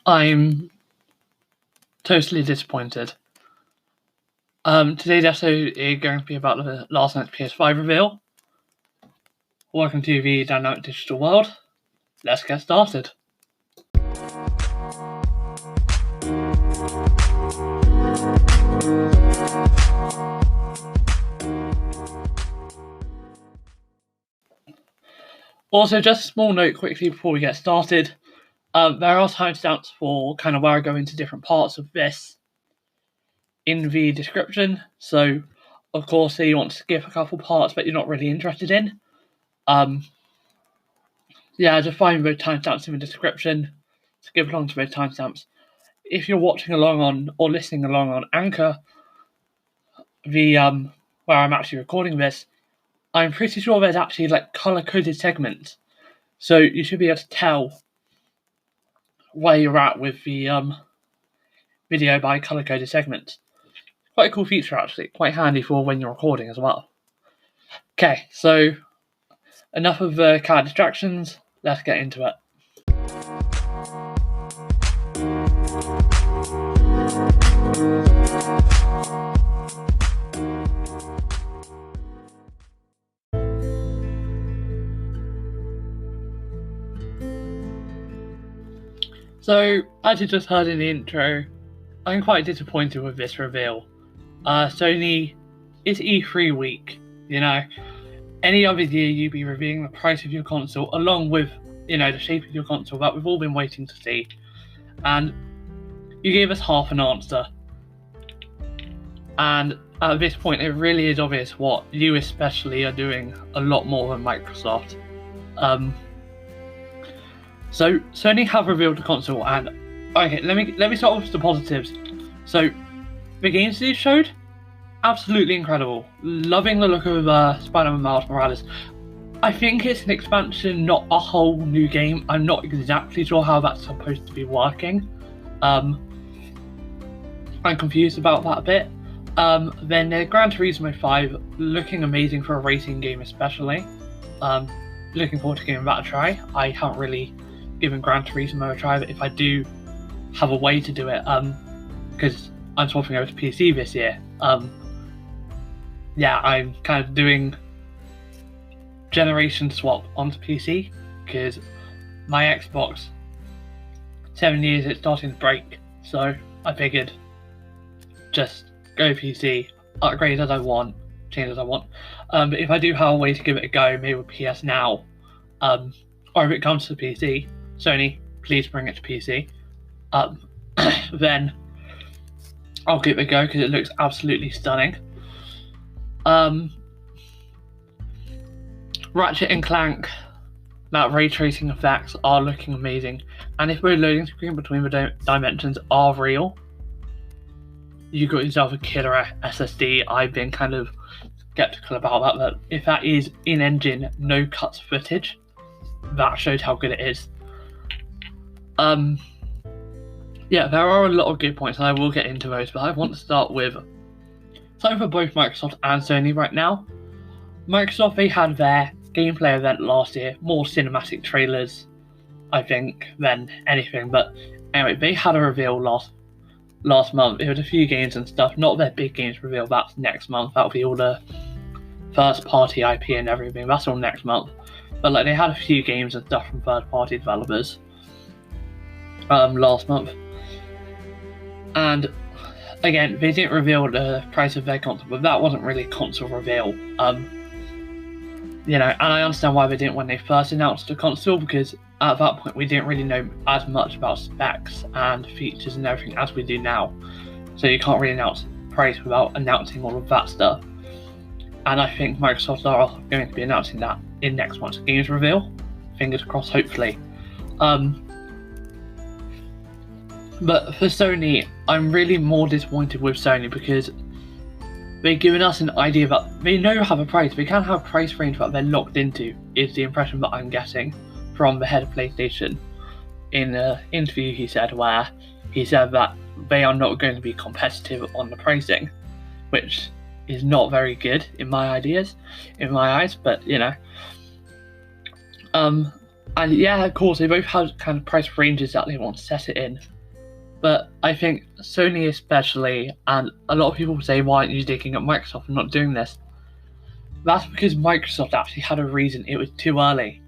I'm totally disappointed. Today's episode is going to be about the last night's PS5 reveal. Welcome to the dynamic digital world. Let's get started. Also, just a small note quickly before we get started. There are timestamps for kind of where I go into different parts of this in the description. So, of course, if you want to skip a couple parts that you're not really interested in, just find those timestamps in the description. Skip along to those timestamps. If you're watching along on or listening along on Anchor, where I'm actually recording this, I'm pretty sure there's actually like color-coded segments, so you should be able to tell where you're at with the video by color-coded segments. Quite a cool feature actually, quite handy for when you're recording as well. Okay, so enough of the car distractions, let's get into it. So, as you just heard in the intro, I'm quite disappointed with this reveal. Sony, it's E3 week, you know. Any other year you'd be revealing the price of your console along with, the shape of your console that we've all been waiting to see. And you gave us half an answer. And at this point it really is obvious what you especially are doing a lot more than Microsoft. So Sony have revealed the console, and okay, let me start with the positives. So the games they showed, absolutely incredible. Loving the look of Spider-Man Miles Morales. I think it's an expansion, not a whole new game. I'm not exactly sure how that's supposed to be working. I'm confused about that a bit. Then Gran Turismo 5, looking amazing for a racing game especially. Looking forward to giving that a try. I haven't really given Gran Turismo a try, but if I do have a way to do it, because I'm swapping over to PC this year, I'm kind of doing generation swap onto PC, because my Xbox, 7 years it's starting to break, so I figured just go PC, upgrade as I want, change as I want. But if I do have a way to give it a go, maybe with PS Now, or if it comes to PC, Sony, please bring it to PC, then I'll give it a go because it looks absolutely stunning. Ratchet and Clank, that ray tracing effects are looking amazing, and if the loading screen between the dimensions are real, you got yourself a killer SSD. I've been kind of skeptical about that if that is in-engine, no cuts footage, that shows how good it is. There are a lot of good points, and I will get into those, but I want to start with something for both Microsoft and Sony right now. Microsoft, they had their gameplay event last year, more cinematic trailers, I think, than anything, but anyway, they had a reveal last month. It was a few games and stuff, not their big games reveal, that's next month, that'll be all the first party IP and everything, that's all next month, but like they had a few games and stuff from third party developers last month, and again they didn't reveal the price of their console, but that wasn't really a console reveal, and I understand why they didn't when they first announced the console, because at that point we didn't really know as much about specs and features and everything as we do now, so you can't really announce price without announcing all of that stuff. And I think Microsoft are going to be announcing that in next month's games reveal, fingers crossed, hopefully. But for Sony, I'm really more disappointed with Sony because they've given us an idea that they know have a price. They can have a price range that they're locked into, is the impression that I'm getting from the head of PlayStation. In an interview he said that they are not going to be competitive on the pricing, which is not very good in my eyes, but and yeah, of course they both have kind of price ranges that they want to set it in, But I think Sony especially, and a lot of people say, why aren't you digging at Microsoft and not doing this? That's because Microsoft actually had a reason. It was too early.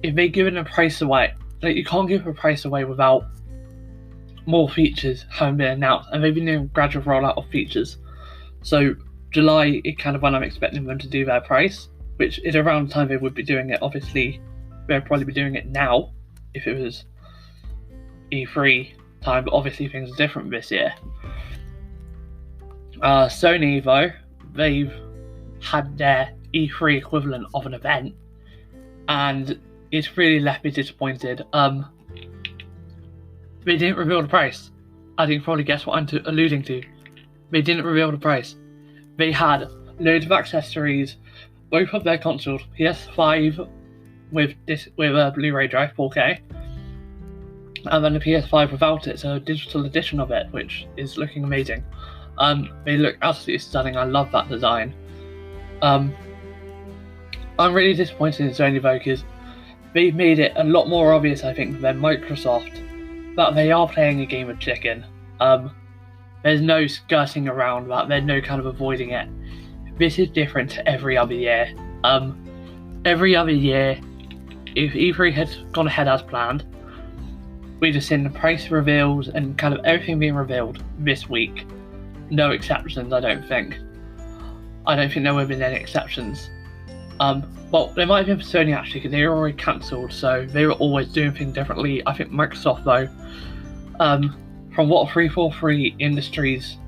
If they'd given a price away, like, you can't give a price away without more features having been announced, and they've been doing a gradual rollout of features. So July is kind of when I'm expecting them to do their price, which is around the time they would be doing it. Obviously, they'd probably be doing it now if it was E3 time, but obviously things are different this year. Sony, though, they've had their E3 equivalent of an event, and it's really left me disappointed. They didn't reveal the price. I think you probably guess what I'm alluding to. They didn't reveal the price. They had loads of accessories, both of their consoles, PS5 with a Blu-ray drive 4K, and then the PS5 without it, so a digital edition of it, which is looking amazing. They look absolutely stunning. I love that design. I'm really disappointed in Sony though, because they've made it a lot more obvious, I think, than Microsoft, that they are playing a game of chicken. There's no skirting around that. There's no kind of avoiding it. This is different to every other year. Every other year, if E3 had gone ahead as planned, we'd have seen the price reveals and kind of everything being revealed this week. No exceptions, I don't think. I don't think there would have been any exceptions. Well, there might have been for Sony actually, because they were already cancelled, so they were always doing things differently. I think Microsoft, though, from what 343 Industries,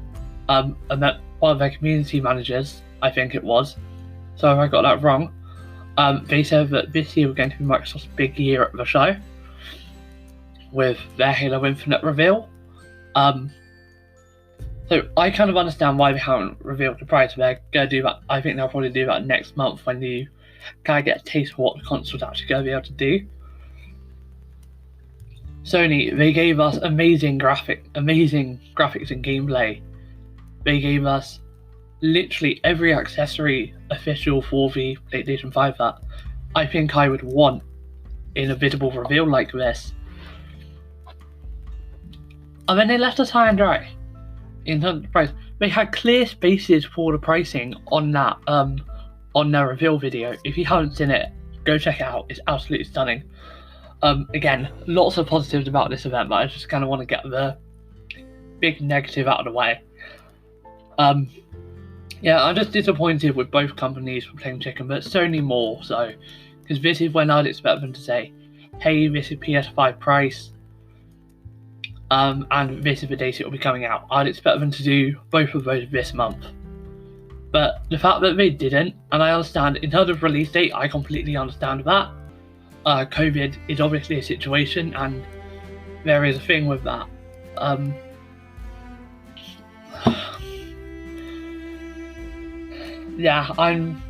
and that one of their community managers, I think it was, so if I got that wrong, they said that this year was going to be Microsoft's big year at the show, with their Halo Infinite reveal. So I kind of understand why they haven't revealed the price. They're going to do that. I think they'll probably do that next month when you kind of get a taste of what the console's actually going to be able to do. Sony, they gave us amazing graphics and gameplay. They gave us literally every accessory official for the PlayStation 5 that I think I would want in a visible reveal like this. And then they left us high and dry in terms of the price. They had clear spaces for the pricing on that on their reveal video. If you haven't seen it, go check it out. It's absolutely stunning. Again, lots of positives about this event, but I just kind of want to get the big negative out of the way. Yeah, I'm just disappointed with both companies for playing chicken, but Sony more so, because this is when I'd expect them to say, hey, this is PS5 price, and this is the date it will be coming out. I'd expect them to do both of those this month. But the fact that they didn't, and I understand, in terms of release date, I completely understand that. COVID is obviously a situation, and there is a thing with that. Yeah, I'm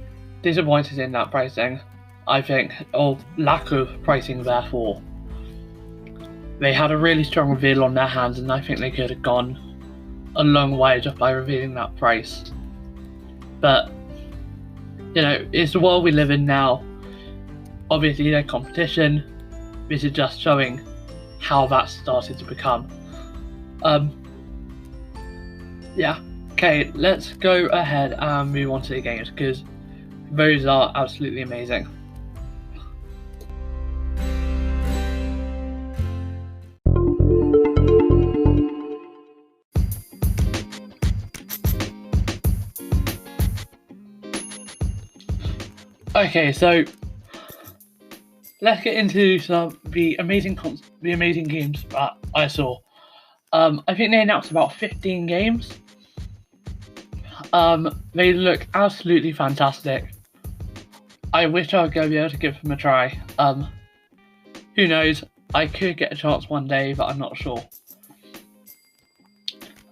disappointed in that pricing, I think, or lack of pricing therefore. They had a really strong reveal on their hands, and I think they could have gone a long way just by revealing that price. But, you know, it's the world we live in now. Obviously, there's competition. This is just showing how that started to become. Yeah, okay, let's go ahead and move on to the games, because those are absolutely amazing. Okay, so let's get into the amazing games that I saw. I think they announced about 15 games. They look absolutely fantastic. I wish I would be able to give them a try. Who knows? I could get a chance one day, but I'm not sure.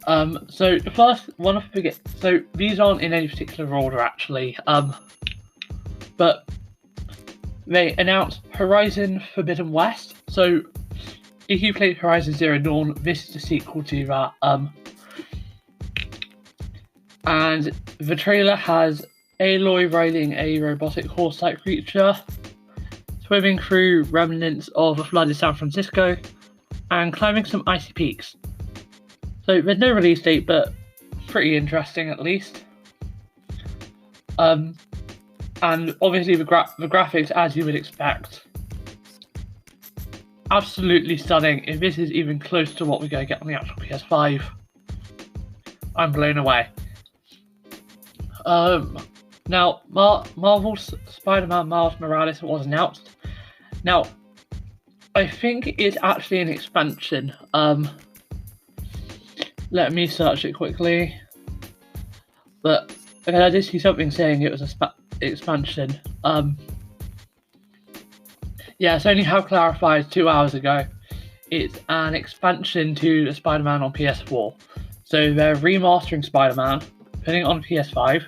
So the first one I forget. So these aren't in any particular order actually. But they announced Horizon Forbidden West. So if you played Horizon Zero Dawn, this is the sequel to that. And the trailer has Aloy riding a robotic horse-like creature, swimming through remnants of a flooded San Francisco, and climbing some icy peaks. So there's no release date, but pretty interesting at least. And obviously the graphics, as you would expect, absolutely stunning. If this is even close to what we're going to get on the actual PS5, I'm blown away. Now, Marvel's Spider-Man Miles Morales was announced. Now, I think it's actually an expansion. Let me search it quickly. But I did see something saying it was an expansion. Yeah, it's only have clarified 2 hours ago. It's an expansion to the Spider-Man on PS4. So they're remastering Spider-Man, putting it on PS5,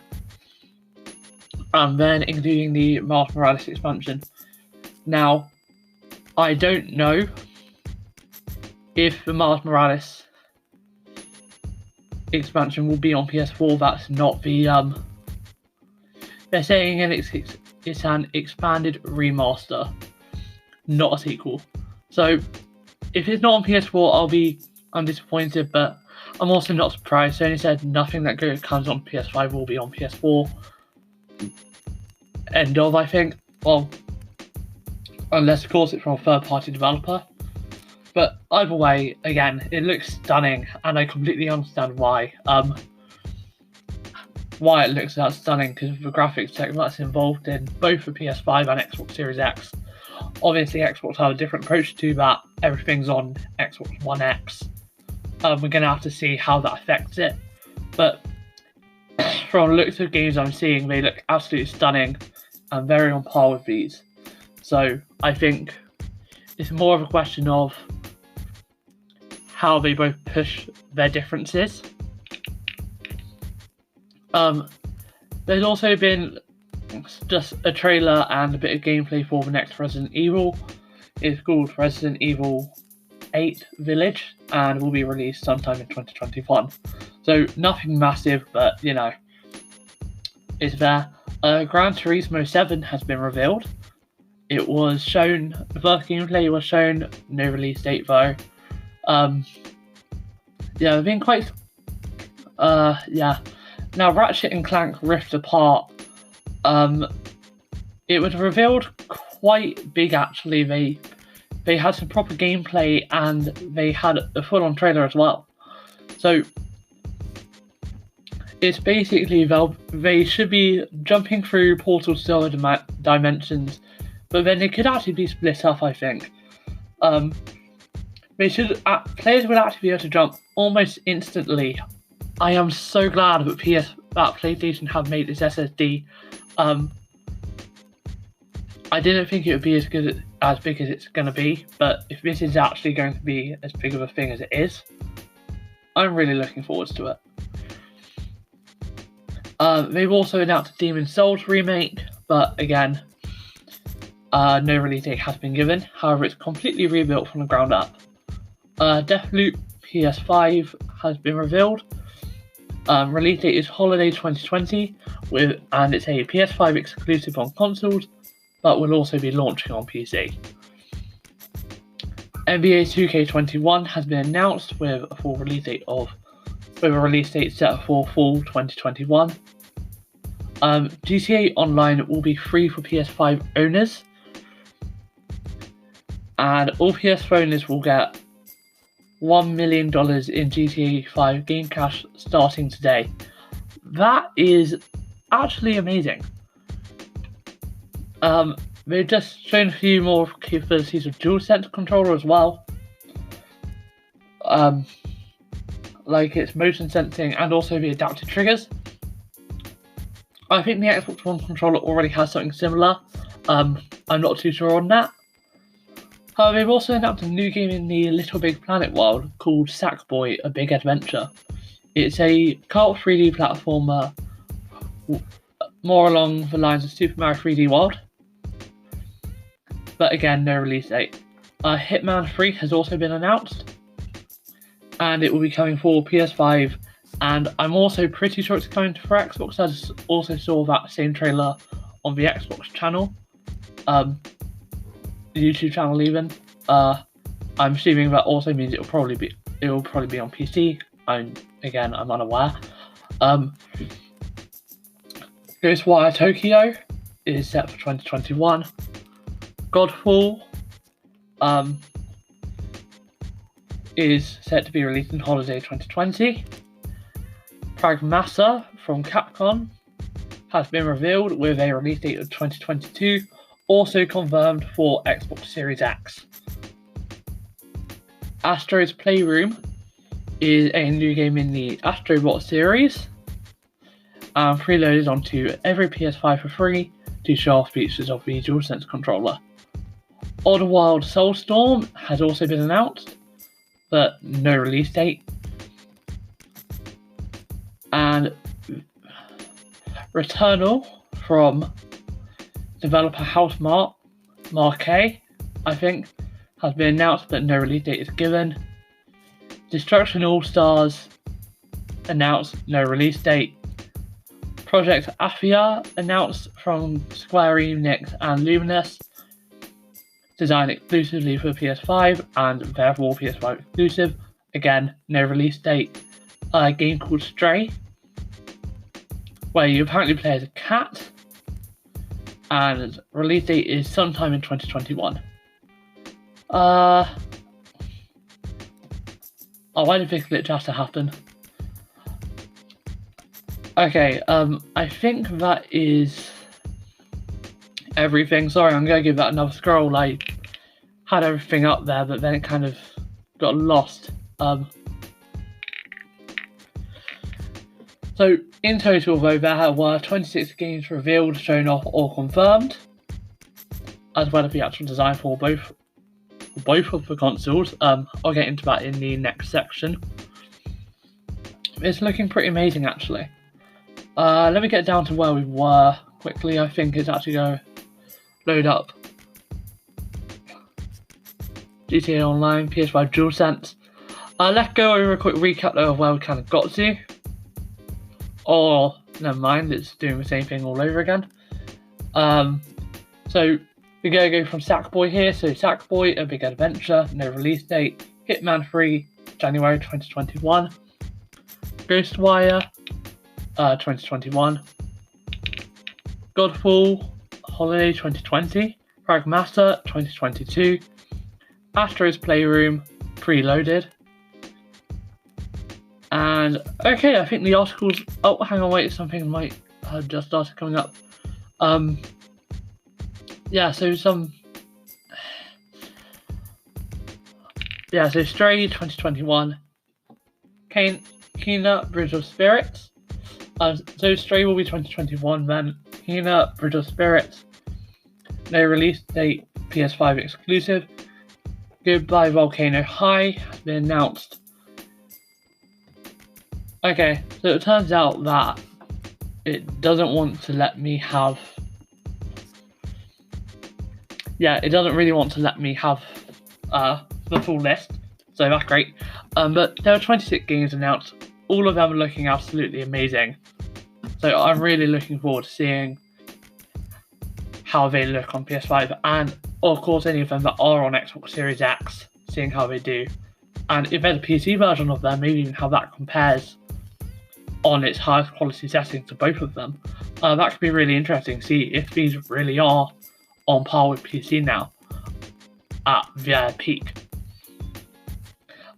and then including the Miles Morales expansion. Now, I don't know if the Miles Morales expansion will be on PS4. That's not the they're saying it's an expanded remaster, not a sequel. So if it's not on PS4, I'm disappointed, but I'm also not surprised. Sony said nothing that comes on PS5 will be on PS4. End of, I think. Well, unless of course it's from a third-party developer. But either way, again, it looks stunning, and I completely understand why. Why it looks that stunning, because of the graphics tech that's involved in both the PS5 and Xbox Series X. Obviously, Xbox have a different approach to that. Everything's on Xbox One X. We're going to have to see how that affects it. But from the looks of games I'm seeing, they look absolutely stunning and very on par with these. So I think it's more of a question of how they both push their differences. There's also been just a trailer and a bit of gameplay for the next Resident Evil. It's called Resident Evil 8 Village and will be released sometime in 2021. So nothing massive, but you know, it's there. Gran Turismo 7 has been revealed. It was shown, the first gameplay was shown, no release date though. Yeah, I've been quite, yeah. Now, Ratchet and Clank Rift Apart, it was revealed quite big actually. They had some proper gameplay and they had a full-on trailer as well. So it's basically they should be jumping through portals to other dimensions, but then they could actually be split up, I think. Players would actually be able to jump almost instantly. I am so glad that PlayStation have made this SSD. I didn't think it would be as big as it's going to be, but if this is actually going to be as big of a thing as it is, I'm really looking forward to it. They've also announced a Demon's Souls remake, but again, no release date has been given. However, it's completely rebuilt from the ground up. Deathloop PS5 has been revealed. Release date is holiday 2020, and it's a PS5 exclusive on consoles, but will also be launching on PC. NBA 2K21 has been announced with a release date set for fall 2021. GTA Online will be free for PS5 owners, and all PS5 owners will get $1 million in GTA 5 game cash starting today. That is actually amazing. They've just shown a few more capabilities of DualSense controller as well. Like its motion sensing and also the adaptive triggers. I think the Xbox One controller already has something similar. I'm not too sure on that. They've also announced a new game in the Little Big Planet world called Sackboy: A Big Adventure. It's a co-op 3D platformer, more along the lines of Super Mario 3D World. But again, no release date. Hitman 3 has also been announced, and it will be coming for PS5, and I'm also pretty sure it's coming for Xbox. I also saw that same trailer on the Xbox channel. YouTube channel even. I'm assuming that also means it will probably be on PC, I'm unaware. Ghostwire Tokyo is set for 2021. Godfall is set to be released in holiday 2020. Pragmata from Capcom has been revealed with a release date of 2022, also confirmed for Xbox Series X. Astro's Playroom is a new game in the Astro series, and preloaded onto every PS5 for free to show off features of the DualSense controller. Oddworld Soulstorm has also been announced, but no release date. And Returnal from developer House Marquee, I think, has been announced, but no release date is given. Destruction AllStars announced, no release date. Project Athia announced from Square Enix and Luminous, designed exclusively for PS5 and therefore PS5 exclusive. Again, no release date. A game called Stray, where you apparently play as a cat, and release date is sometime in 2021. Why did this glitch have to happen? Okay, I think that is everything. Sorry, I'm going to give that another scroll. I had everything up there, but then it kind of got lost. So, in total, though, there were 26 games revealed, shown off, or confirmed, as well as the actual design for both of the consoles. I'll get into that in the next section. It's looking pretty amazing, actually. Let me get down to where we were quickly. I think it's actually going to load up GTA Online, PS5 DualSense. Let's go over a quick recap though of where we kind of got to. Or, never mind, it's doing the same thing all over again. So, we're going to go from Sackboy here. So, Sackboy, A Big Adventure, no release date. Hitman 3, January 2021. Ghostwire, 2021. Godfall, Holiday 2020. Pragmata, 2022. Astro's Playroom, preloaded. And, okay, I think the articles... Oh, hang on, wait, something might have just started coming up. Yeah, so some... Yeah, so Stray 2021. Kena, Bridge of Spirits. So Stray will be 2021, then Kena, Bridge of Spirits. No release date, PS5 exclusive. Goodbye Volcano High has been announced. Okay, so it turns out that it doesn't want to let me have... Yeah, it doesn't really want to let me have the full list, so that's great. But there are 26 games announced. All of them are looking absolutely amazing. So I'm really looking forward to seeing how they look on PS5, and of course any of them that are on Xbox Series X, seeing how they do. And if there's a PC version of them, maybe even how that compares on its highest quality settings to both of them. That could be really interesting to see if these really are on par with PC now at their peak.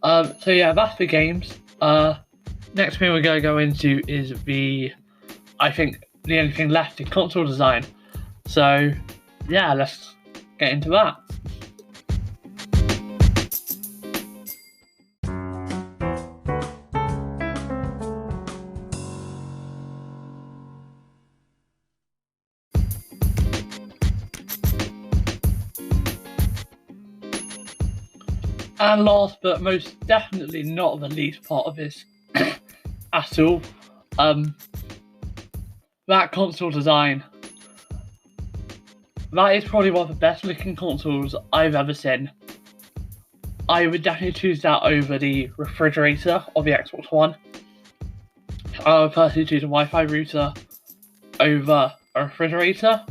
So yeah, that's the games. Next thing we're going to go into is I think the only thing left is console design. So yeah, let's get into that. And last but most definitely not the least part of this at all, that console design. That is probably one of the best looking consoles I've ever seen. I would definitely choose that over the refrigerator of the Xbox One. I would personally choose a Wi-Fi router over a refrigerator,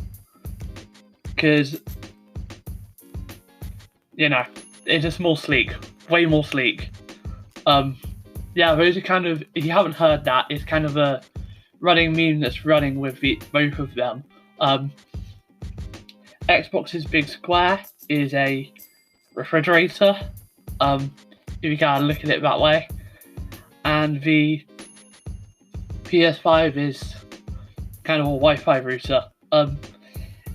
because, you know, it's just more sleek, way more sleek. yeah, those are kind of, if you haven't heard that, it's kind of a running meme that's running with both of them. Xbox's big square is a refrigerator, if you kind of look at it that way, and the PS5 is kind of a Wi-Fi router.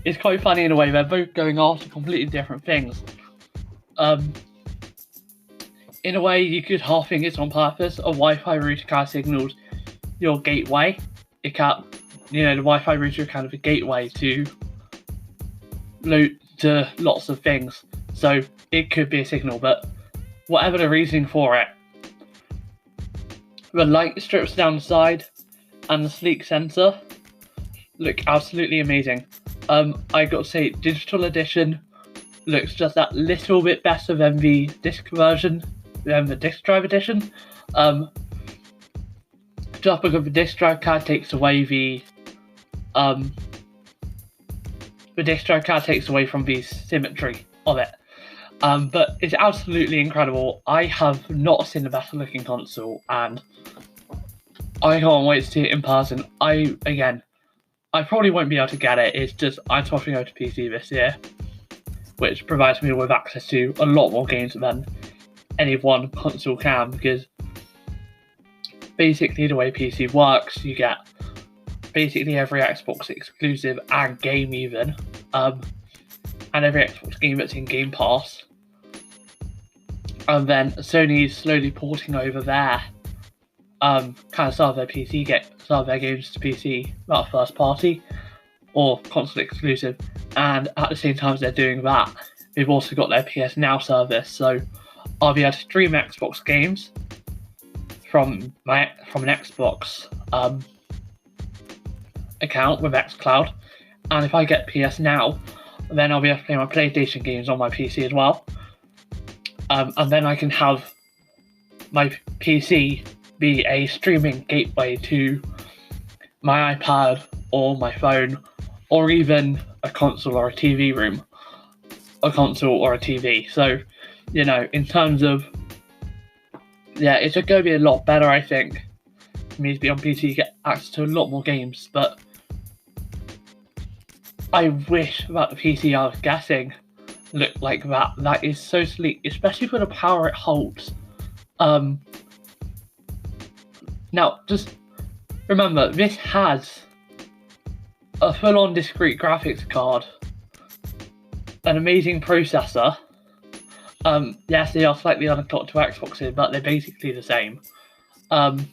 It's quite funny in a way, they're both going after completely different things. In a way, you could half think it's on purpose. A Wi-Fi router kind of signals your gateway. It can't, the Wi-Fi router is kind of a gateway to lots of things. So it could be a signal, but whatever the reasoning for it, the light strips down the side and the sleek sensor look absolutely amazing. I got to say, digital edition looks just that little bit better than the disc version, than the disc drive edition. Just because the disc drive card takes away the disc drive card takes away from the symmetry of it. But it's absolutely incredible. I have not seen a better looking console, and I can't wait to see it in person. I probably won't be able to get it. It's just I'm swapping over to PC this year, which provides me with access to a lot more games than any one console can, because basically the way PC works, you get basically every Xbox exclusive and game even, and every Xbox game that's in Game Pass. And then Sony's slowly porting over their kind of some of their games to PC, not first party or console exclusive. And at the same time as they're doing that, they've also got their PS Now service. So I'll be able to stream Xbox games from an Xbox account with xCloud, and if I get PS Now, then I'll be able to play my PlayStation games on my PC as well. And then I can have my PC be a streaming gateway to my iPad or my phone, or even a console or a TV room, a console or a TV. So, in terms of, it's going to be a lot better, I think, for me to be on PC, get access to a lot more games. But I wish that the PC I was getting looked like that. That is so sleek, especially for the power it holds. Now, just remember, this has a full-on discrete graphics card, an amazing processor. Yes, they are slightly underclocked to Xboxes, but they're basically the same. The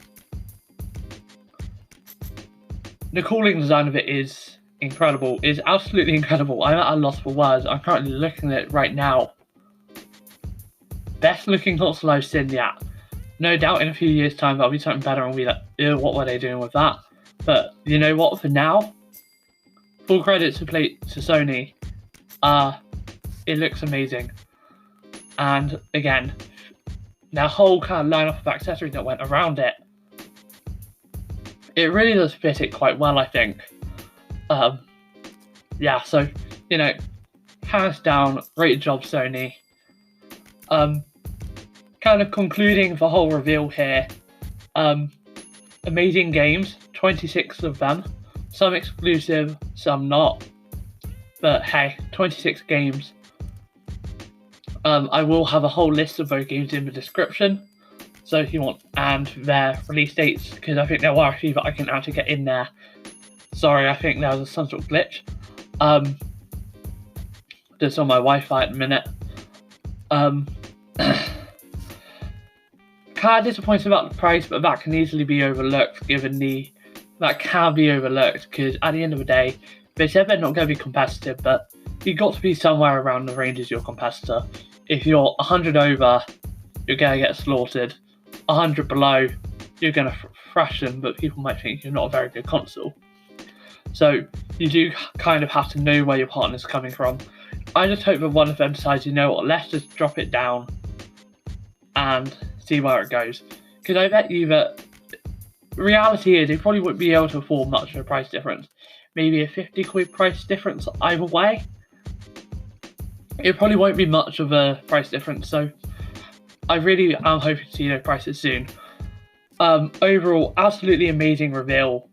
cooling design of it is incredible. It's absolutely incredible. I'm at a loss for words. I'm currently looking at it right now. Best looking console I've seen yet. No doubt in a few years' time that'll be something better and we'll be like, ew, what were they doing with that? But you know what, for now, full credit to Sony. It looks amazing. And again, the whole kind of lineup of accessories that went around it, it really does fit it quite well, I think. So, hands down, great job, Sony. Kind of concluding the whole reveal here, amazing games, 26 of them, some exclusive, some not, but hey, 26 games. I will have a whole list of those games in the description, so if you want, and their release dates, because I think there were a few that I can actually get in there. Sorry, I think there was some sort of glitch. Just on my Wi-Fi at the minute. Kind of disappointed about the price, but that can easily be overlooked, that can be overlooked, because at the end of the day, they said they're not going to be competitive, but you've got to be somewhere around the range as your competitor. If you're 100 over, you're going to get slaughtered. 100 below, you're going to thrash them, but people might think you're not a very good console. So you do kind of have to know where your partner's coming from. I just hope that one of them decides, let's just drop it down and see where it goes. Because I bet you that the reality is they probably wouldn't be able to afford much of a price difference. Maybe a 50 quid price difference either way. It probably won't be much of a price difference, so I really am hoping to see those prices soon. Overall, absolutely amazing reveal.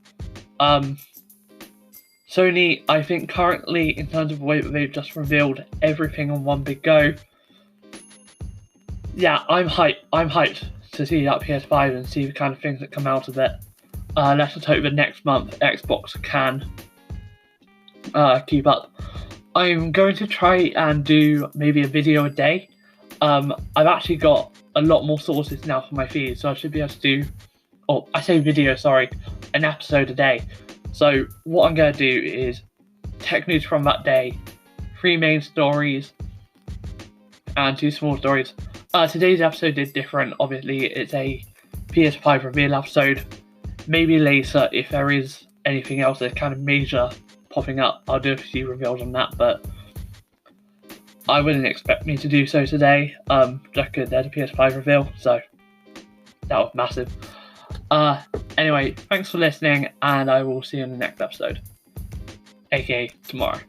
Sony, I think currently, in terms of the way that they've just revealed everything on one big go, yeah, I'm hyped to see that PS5 and see the kind of things that come out of it. Let's just hope that next month Xbox can keep up. I'm going to try and do maybe a video a day. I've actually got a lot more sources now for my feed, so I should be able to do, an episode a day. So what I'm going to do is tech news from that day, 3 main stories, and 2 small stories. Today's episode is different. Obviously, it's a PS5 Revealed episode. Maybe later, if there is anything else that's kind of major popping up, I'll do a few reveals on that, but I wouldn't expect me to do so today, just because there's a PS5 reveal, so that was massive. Anyway, thanks for listening, and I will see you in the next episode, aka tomorrow.